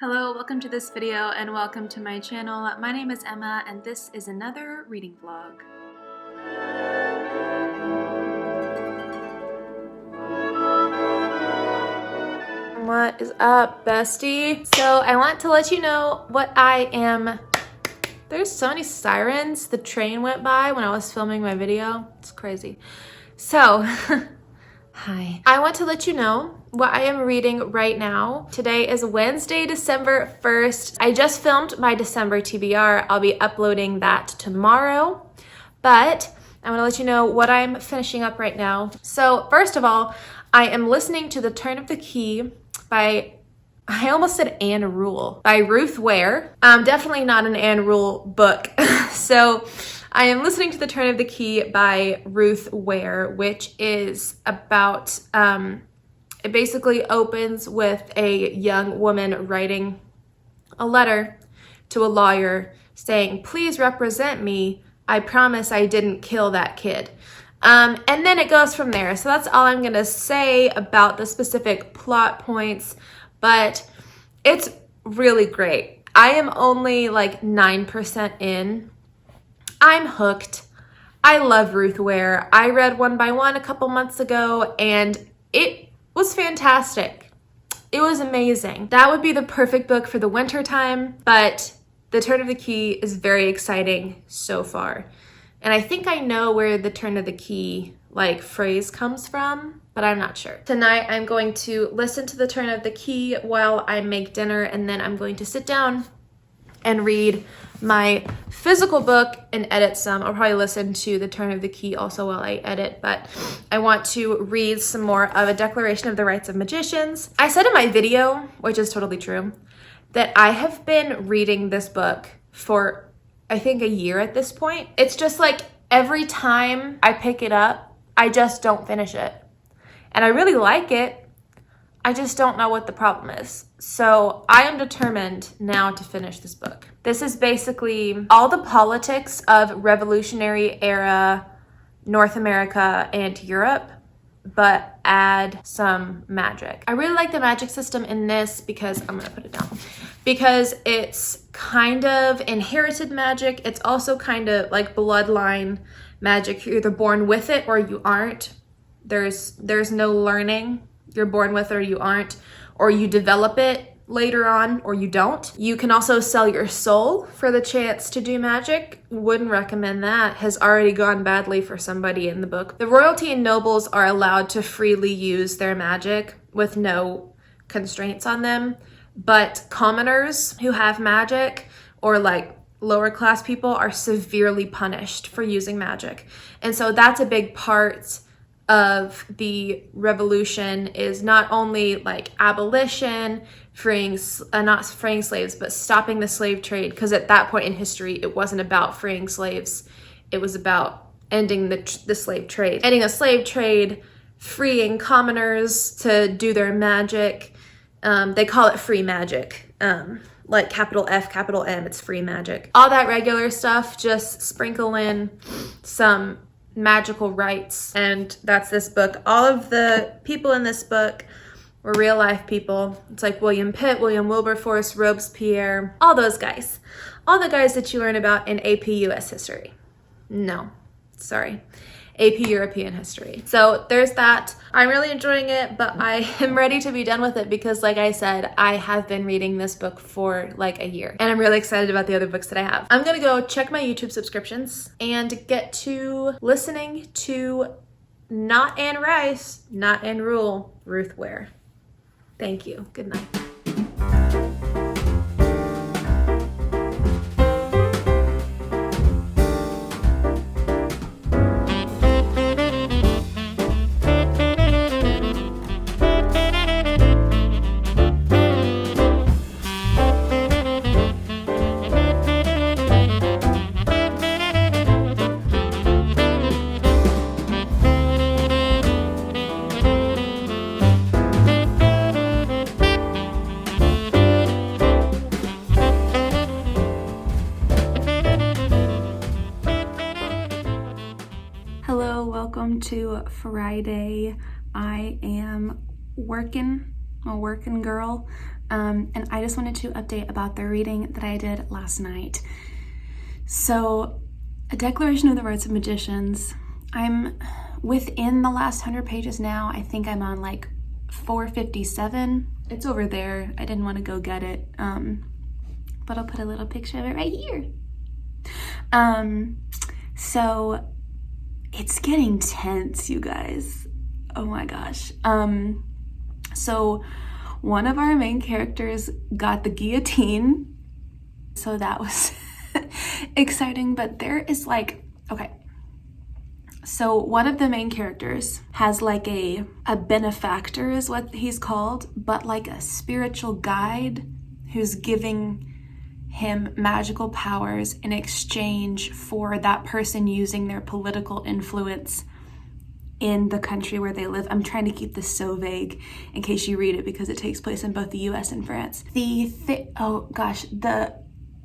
Hello, welcome to this video and welcome to my channel. My name is Emma and this is another reading vlog. What is up, bestie? So I want to let you know what I am. There's so many sirens. The train went by when I was filming my video. It's crazy. So, hi. I want to let you know what I am reading right now. Today is Wednesday, December 1st. I just filmed my December TBR. I'll be uploading that tomorrow, but I want to let you know what I'm finishing up right now. So first of all, I am listening to The Turn of the Key by, I almost said Anne Rule, by Ruth Ware. Definitely not an Anne Rule book. So I am listening to The Turn of the Key by Ruth Ware, which is about, it basically opens with a young woman writing a letter to a lawyer saying, "Please represent me. I promise I didn't kill that kid." And then it goes from there. So that's all I'm gonna say about the specific plot points, but it's really great. I am only like 9% in. I'm hooked. I love Ruth Ware. I read One by One a couple months ago and it was fantastic. It was amazing. That would be the perfect book for the winter time, but The Turn of the Key is very exciting so far. And I think I know where the turn of the key like phrase comes from, but I'm not sure. Tonight I'm going to listen to The Turn of the Key while I make dinner, and then I'm going to sit down and read my physical book and edit some. I'll probably listen to The Turn of the Key also while I edit, but I want to read some more of A Declaration of the Rights of Magicians. I said in my video, which is totally true, that I have been reading this book for I think a year at this point. It's just like every time I pick it up, I just don't finish it. And I really like it. I just don't know what the problem is. So I am determined now to finish this book. This is basically all the politics of Revolutionary era North America and Europe, but add some magic. I really like the magic system in this because, I'm gonna put it down, because it's kind of inherited magic. It's also kind of like bloodline magic. You're either born with it or you aren't. There's no learning. You're born with it or you aren't, or you develop it later on or you don't. You can also sell your soul for the chance to do magic. Wouldn't recommend that. Has already gone badly for somebody in the book. The royalty and nobles are allowed to freely use their magic with no constraints on them, but commoners who have magic or like lower class people are severely punished for using magic. And so that's a big part of the revolution, is not only like abolition, not freeing slaves, but stopping the slave trade. Because at that point in history, it wasn't about freeing slaves. It was about ending the slave trade. Ending a slave trade, freeing commoners to do their magic. They call it free magic. Like capital F, capital M, it's free magic. All that regular stuff, just sprinkle in some magical rights, and that's this book. All of the people in this book were real life people. It's like William Pitt, William Wilberforce, Robespierre, all those guys. All the guys that you learn about in AP US history. No, sorry. AP European history. So there's that. I'm really enjoying it, but I am ready to be done with it because, like I said, I have been reading this book for like a year and I'm really excited about the other books that I have. I'm gonna go check my YouTube subscriptions and get to listening to not Anne Rice, not Anne Rule, Ruth Ware. Thank you. Good night. Welcome to Friday. I am working, a working girl, and I just wanted to update about the reading that I did last night. So, A Declaration of the Rights of Magicians, I'm within the last 100 pages now. I think I'm on like 457. It's over there. I didn't want to go get it, but I'll put a little picture of it right here. So it's getting tense, you guys. Oh my gosh. So one of our main characters got the guillotine. So that was exciting, but there is like, okay. So one of the main characters has like a benefactor is what he's called, but like a spiritual guide who's giving him magical powers in exchange for that person using their political influence in the country where they live. I'm trying to keep this so vague in case you read it because it takes place in both the US and France. The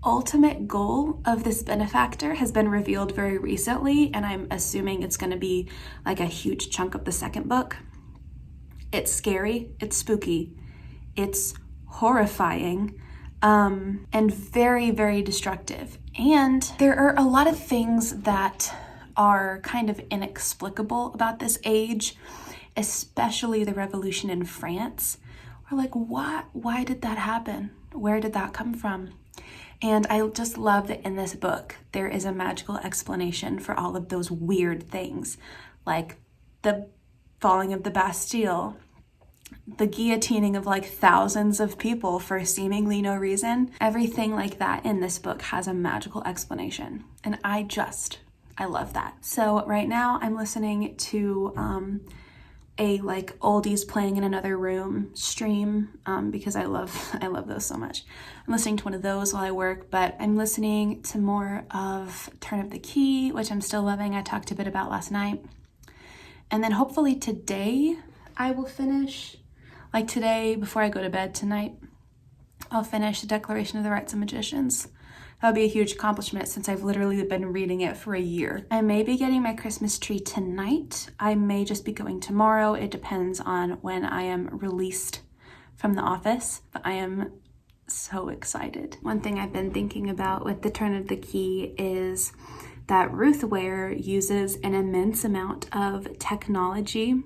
ultimate goal of this benefactor has been revealed very recently, and I'm assuming it's going to be like a huge chunk of the second book. It's scary, it's spooky, it's horrifying, and very, very destructive. And there are a lot of things that are kind of inexplicable about this age, especially the revolution in France. We're like, why did that happen? Where did that come from? And I just love that in this book, there is a magical explanation for all of those weird things, like the falling of the Bastille, the guillotining of like thousands of people for seemingly no reason. Everything like that in this book has a magical explanation. And I love that. So right now I'm listening to a like oldies playing in another room stream because I love those so much. I'm listening to one of those while I work, but I'm listening to more of Turn of the Key, which I'm still loving. I talked a bit about last night. And then hopefully today I will finish, like today before I go to bed tonight, I'll finish The Declaration of the Rights of Magicians. That'll be a huge accomplishment since I've literally been reading it for a year. I may be getting my Christmas tree tonight. I may just be going tomorrow. It depends on when I am released from the office, but I am so excited. One thing I've been thinking about with the Turn of the Key is that Ruth Ware uses an immense amount of technology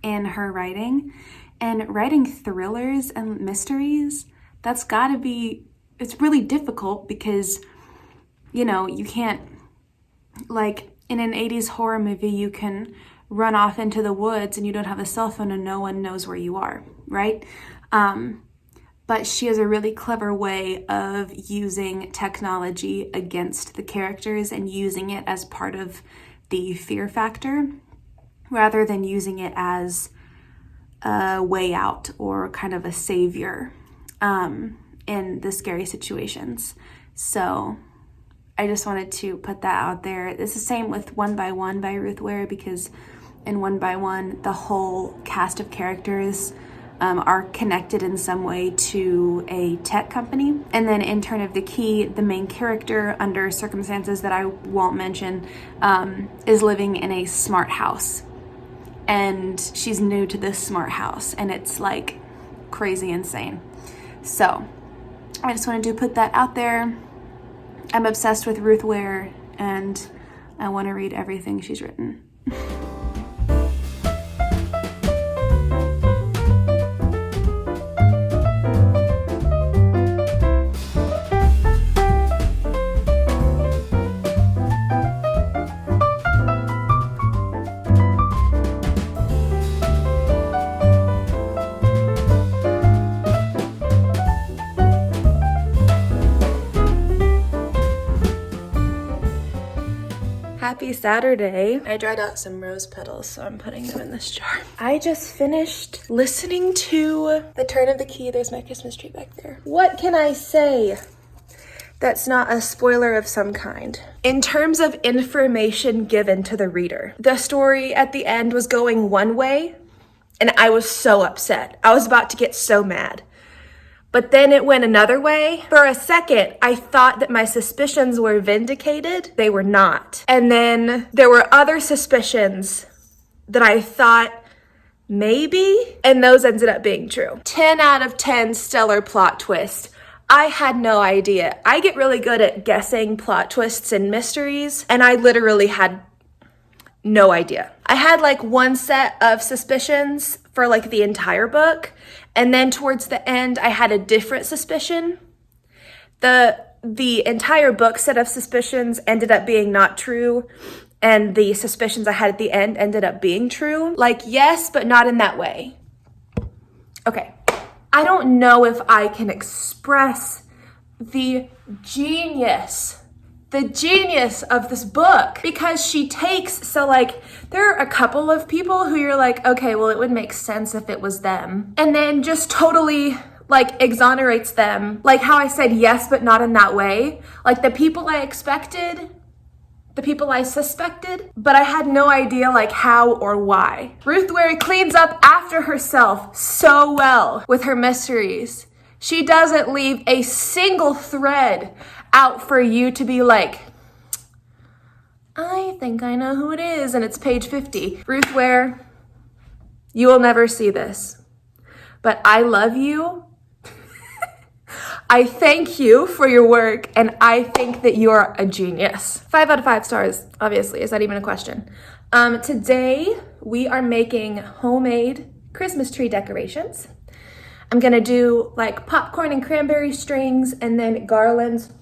in her writing, and writing thrillers and mysteries, that's gotta be, it's really difficult because, you know, you can't, like in an 80s horror movie, you can run off into the woods and you don't have a cell phone and no one knows where you are, right? But she has a really clever way of using technology against the characters and using it as part of the fear factor rather than using it as a way out or kind of a savior in the scary situations. So I just wanted to put that out there. It's the same with One by One by Ruth Ware, because in One by One, the whole cast of characters are connected in some way to a tech company. And then in Turn of the Key, the main character, under circumstances that I won't mention, is living in a smart house. And she's new to this smart house, and it's like crazy insane. So I just wanted to put that out there. I'm obsessed with Ruth Ware, and I want to read everything she's written. Happy Saturday. I dried out some rose petals, so I'm putting them in this jar. I just finished listening to The Turn of the Key. There's my Christmas tree back there. What can I say that's not a spoiler of some kind? In terms of information given to the reader, the story at the end was going one way, and I was so upset. I was about to get so mad. But then it went another way. For a second, I thought that my suspicions were vindicated. They were not. And then there were other suspicions that I thought maybe, and those ended up being true. 10 out of 10 stellar plot twist. I had no idea. I get really good at guessing plot twists and mysteries, and I literally had no idea. I had like one set of suspicions for like the entire book, and then towards the end I had a different suspicion. The entire book set of suspicions ended up being not true, and the suspicions I had at the end ended up being true. Like, yes, but not in that way. Okay. I don't know if I can express the genius of this book, because she takes, so like there are a couple of people who you're like, okay, well, it would make sense if it was them, and then just totally like exonerates them. Like how I said yes, but not in that way. Like the people I expected, the people I suspected, but I had no idea like how or why. Ruth Ware cleans up after herself so well with her mysteries. She doesn't leave a single thread out for you to be like, I think I know who it is, and it's page 50. Ruth Ware, you will never see this, but I love you. I thank you for your work, and I think that you're a genius. 5 out of 5 stars, obviously. Is that even a question? Today, we are making homemade Christmas tree decorations. I'm gonna do like popcorn and cranberry strings, and then garlands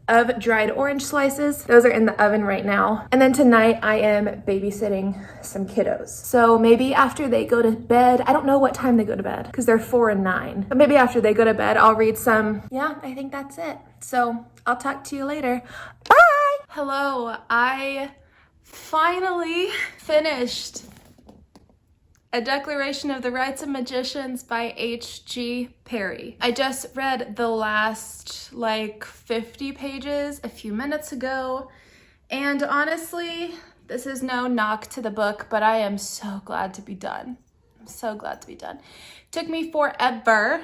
of dried orange slices. Those are in the oven right now. And then tonight I am babysitting some kiddos. So maybe after they go to bed, I don't know what time they go to bed because they're 4 and 9. But maybe after they go to bed, I'll read some. Yeah, I think that's it. So I'll talk to you later. Bye! Hello, I finally finished A Declaration of the Rights of Magicians by H.G. Parry. I just read the last like 50 pages a few minutes ago, and honestly, this is no knock to the book, but I am so glad to be done. I'm so glad to be done. It took me forever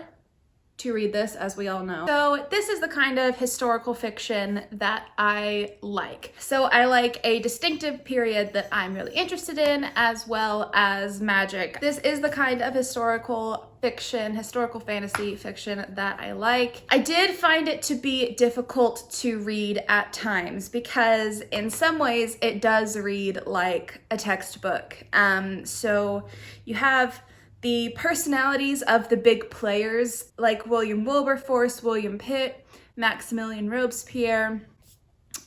to read this, as we all know. So this is the kind of historical fiction that I like. So I like a distinctive period that I'm really interested in, as well as magic. This is the kind of historical fiction, historical fantasy fiction that I like. I did find it to be difficult to read at times because in some ways it does read like a textbook. So you have the personalities of the big players like William Wilberforce, William Pitt, Maximilian Robespierre,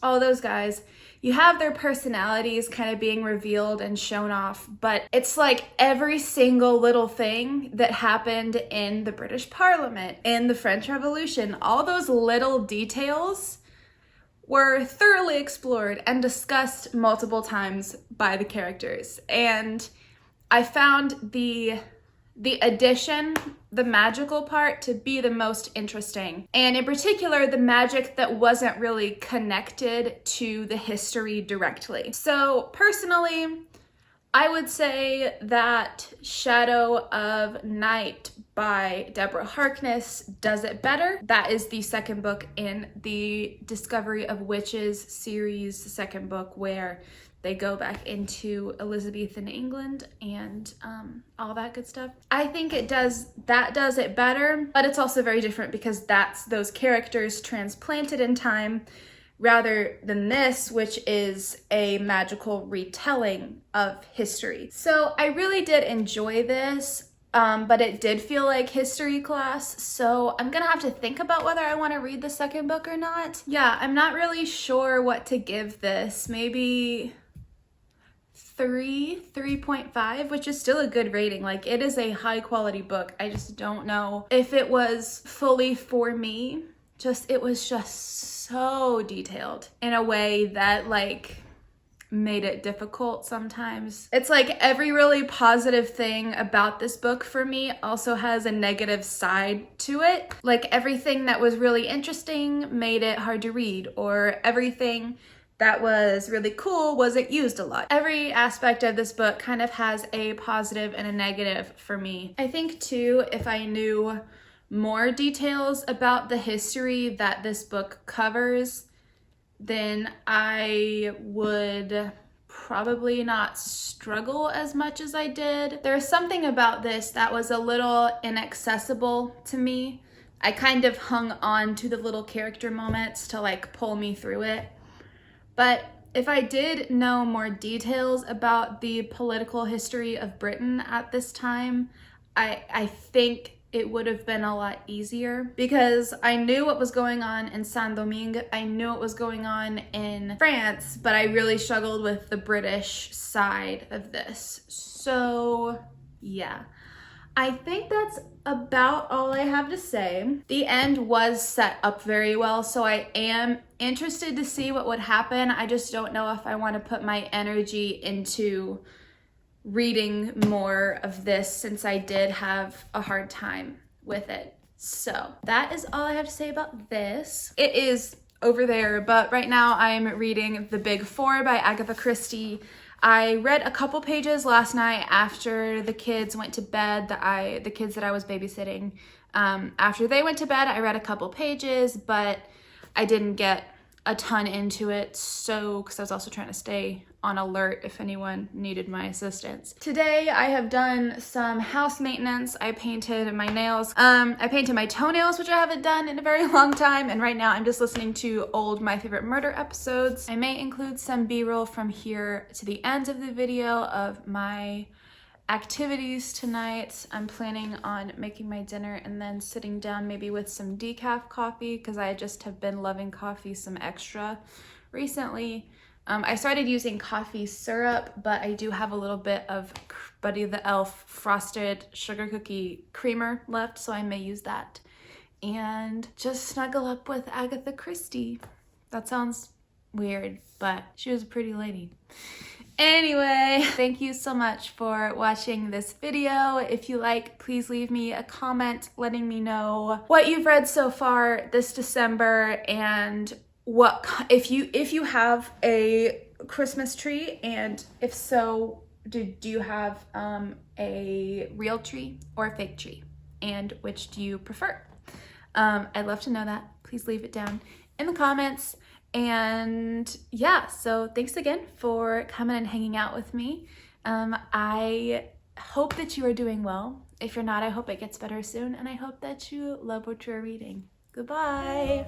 all those guys. You have their personalities kind of being revealed and shown off, but it's like every single little thing that happened in the British Parliament, in the French Revolution, all those little details were thoroughly explored and discussed multiple times by the characters. And I found the addition, the magical part, to be the most interesting. And in particular, the magic that wasn't really connected to the history directly. So personally, I would say that Shadow of Night by Deborah Harkness does it better. That is the second book in the Discovery of Witches series, the second book where they go back into Elizabethan England and all that good stuff. I think that does it better, but it's also very different because that's those characters transplanted in time rather than this, which is a magical retelling of history. So I really did enjoy this, but it did feel like history class, so I'm gonna have to think about whether I want to read the second book or not. Yeah, I'm not really sure what to give this. Maybe 3.5, which is still a good rating. Like, it is a high quality book. I just don't know if it was fully for me. It was just so detailed in a way that like made it difficult sometimes. It's like every really positive thing about this book for me also has a negative side to it. Like everything that was really interesting made it hard to read, or everything that was really cool wasn't used a lot. Every aspect of this book kind of has a positive and a negative for me. I think too, if I knew more details about the history that this book covers, then I would probably not struggle as much as I did. There's something about this that was a little inaccessible to me. I kind of hung on to the little character moments to like pull me through it. But if I did know more details about the political history of Britain at this time, I think it would have been a lot easier because I knew what was going on in Saint-Domingue. I knew what was going on in France, but I really struggled with the British side of this. So yeah, I think that's about all I have to say. The end was set up very well, so I am interested to see what would happen. I just don't know if I want to put my energy into reading more of this since I did have a hard time with it. So that is all I have to say about this. It is over there, but right now I'm reading The Big Four by Agatha Christie. I read a couple pages last night after the kids went to bed, the kids that I was babysitting. After they went to bed, I read a couple pages, but I didn't get a ton into it, so because I was also trying to stay on alert if anyone needed my assistance. Today I have done some house maintenance. I painted my nails. I painted my toenails, which I haven't done in a very long time, and right now I'm just listening to old My Favorite Murder episodes. I may include some b-roll from here to the end of the video of my activities tonight. I'm planning on making my dinner and then sitting down maybe with some decaf coffee because I just have been loving coffee some extra recently. I started using coffee syrup, but I do have a little bit of Buddy the Elf frosted sugar cookie creamer left, so I may use that. And just snuggle up with Agatha Christie. That sounds weird, but she was a pretty lady. Anyway, thank you so much for watching this video. If you like, please leave me a comment letting me know what you've read so far this December and what if you have a Christmas tree, and if so, do you have a real tree or a fake tree, and which do you prefer? I'd love to know that. Please leave it down in the comments. And yeah, so thanks again for coming and hanging out with me. I hope that you are doing well. If you're not, I hope it gets better soon, and I hope that you love what you're reading. Goodbye.